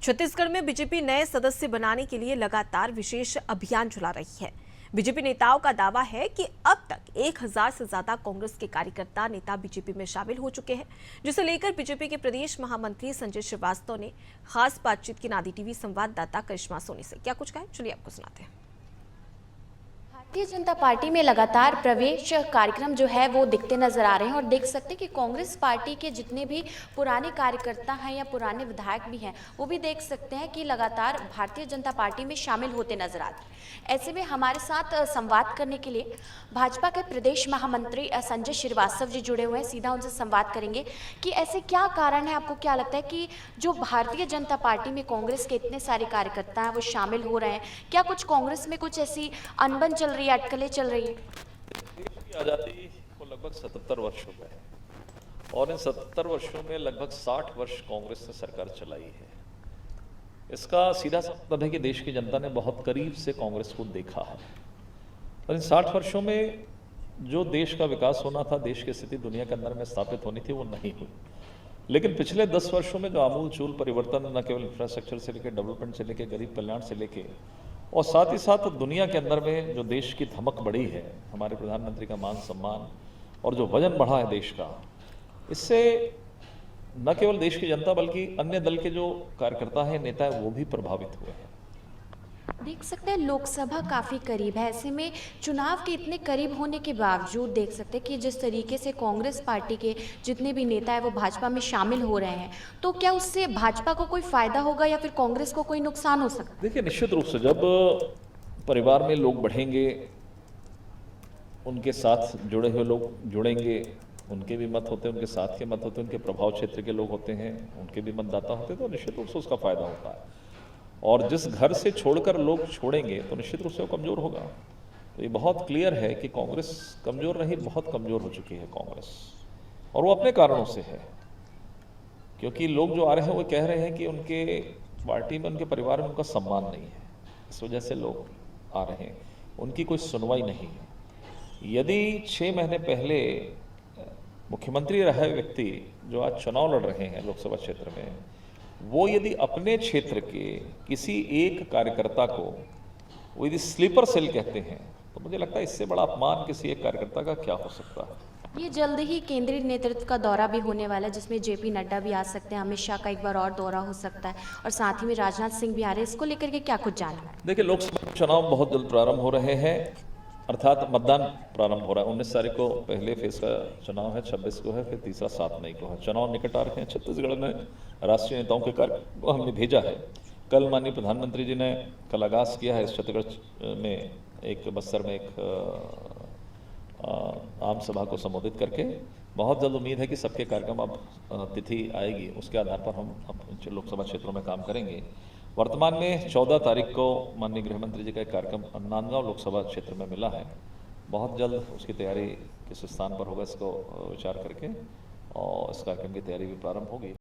छत्तीसगढ़ में बीजेपी नए सदस्य बनाने के लिए लगातार विशेष अभियान चला रही है। बीजेपी नेताओं का दावा है कि अब तक 1000 से ज्यादा कांग्रेस के कार्यकर्ता नेता बीजेपी में शामिल हो चुके हैं, जिसे लेकर बीजेपी के प्रदेश महामंत्री संजय श्रीवास्तव ने खास बातचीत की नादी टीवी संवाददाता करिश्मा सोनी से। क्या कुछ कहा, चलिए आपको सुनाते हैं। भारतीय जनता पार्टी में लगातार प्रवेश कार्यक्रम जो है वो दिखते नजर आ रहे हैं और देख सकते हैं कि कांग्रेस पार्टी के जितने भी पुराने कार्यकर्ता हैं या पुराने विधायक भी हैं वो भी देख सकते हैं कि लगातार भारतीय जनता पार्टी में शामिल होते नजर आते हैं। ऐसे में हमारे साथ संवाद करने के लिए भाजपा के प्रदेश महामंत्री संजय श्रीवास्तव जी जुड़े हुए हैं। सीधा उनसे संवाद करेंगे कि ऐसे क्या कारण है, आपको क्या लगता है कि जो भारतीय जनता पार्टी में कांग्रेस के इतने सारे कार्यकर्ता हैं वो शामिल हो रहे हैं? क्या कुछ कांग्रेस में कुछ ऐसी अनबन चल रही है, अटकलें चल रही है? देश की आज़ादी को लगभग 77 वर्ष हो गए और इन 77 वर्षों में लगभग 60 वर्ष कांग्रेस ने सरकार चलाई है। इसका सीधा सा मतलब है कि देश की जनता ने बहुत करीब से कांग्रेस को देखा है और इन 60 वर्षों में जो देश का विकास होना था, देश की स्थिति दुनिया के अंदर में स्थापित होनी थी, वो नहीं हुई। लेकिन पिछले 10 वर्षों में जो आमूल चूल परिवर्तन न केवल इंफ्रास्ट्रक्चर से लेकर डेवलपमेंट से लेकर गरीब कल्याण से लेकर और साथ ही साथ दुनिया के अंदर में जो देश की धमक बढ़ी है, हमारे प्रधानमंत्री का मान सम्मान और जो वजन बढ़ा है देश का, इससे न केवल देश की जनता बल्कि अन्य दल के जो कार्यकर्ता हैं, नेता हैं, वो भी प्रभावित हुए हैं। देख सकते हैं लोकसभा काफ़ी करीब है, ऐसे में चुनाव के इतने करीब होने के बावजूद देख सकते हैं कि जिस तरीके से कांग्रेस पार्टी के जितने भी नेता हैं वो भाजपा में शामिल हो रहे हैं, तो क्या उससे भाजपा को कोई फायदा होगा या फिर कांग्रेस को कोई नुकसान हो सकता है? देखिए, निश्चित रूप से जब परिवार में लोग बढ़ेंगे, उनके साथ जुड़े हुए लोग जुड़ेंगे, उनके भी मत होते हैं, उनके साथ के मत होते हैं, उनके प्रभाव क्षेत्र के लोग होते हैं, उनके भी मतदाता होते हैं, तो निश्चित रूप से उसका फायदा होता है। और जिस घर से छोड़कर लोग छोड़ेंगे तो निश्चित रूप से वो कमज़ोर होगा। तो ये बहुत क्लियर है कि कांग्रेस कमज़ोर नहीं, बहुत कमज़ोर हो चुकी है कांग्रेस, और वो अपने कारणों से है। क्योंकि लोग जो आ रहे हैं वो कह रहे हैं कि उनके पार्टी में, उनके परिवार में उनका सम्मान नहीं है, इस वजह से लोग आ रहे हैं, उनकी कोई सुनवाई नहीं है। यदि 6 महीने पहले मुख्यमंत्री रहे व्यक्ति जो आज चुनाव लड़ रहे हैं लोकसभा क्षेत्र में, वो यदि अपने क्षेत्र के किसी एक कार्यकर्ता को वो यदि स्लीपर सेल कहते हैं, तो मुझे लगता है इससे बड़ा अपमान किसी एक कार्यकर्ता का क्या हो सकता है। ये जल्द ही केंद्रीय नेतृत्व का दौरा भी होने वाला है, जिसमें जेपी नड्डा भी आ सकते हैं, अमित शाह का एक बार और दौरा हो सकता है और साथ ही में राजनाथ सिंह भी आ रहे हैं। इसको लेकर के क्या कुछ जानना है? देखिए, लोकसभा चुनाव बहुत जल्द प्रारंभ हो रहे हैं, अर्थात मतदान प्रारंभ हो रहा है। 19 तारीख को पहले फेज का चुनाव है, 26 को है, फिर तीसरा 7 मई को है। चुनाव निकट आ रहे हैं। छत्तीसगढ़ में राष्ट्रीय नेताओं के कार्य को हमने भेजा है। कल माननीय प्रधानमंत्री जी ने कल आगाज़ किया है इस छत्तीसगढ़ में एक बस्तर में एक आम सभा को संबोधित करके। बहुत जल्द उम्मीद है कि सबके कार्यक्रम अब तिथि आएगी, उसके आधार पर हम अब लोकसभा क्षेत्रों में काम करेंगे। वर्तमान में 14 तारीख को माननीय गृह मंत्री जी का एक कार्यक्रम नांदगांव लोकसभा क्षेत्र में मिला है। बहुत जल्द उसकी तैयारी किस स्थान पर होगा इसको विचार करके और इस कार्यक्रम की तैयारी भी प्रारंभ होगी।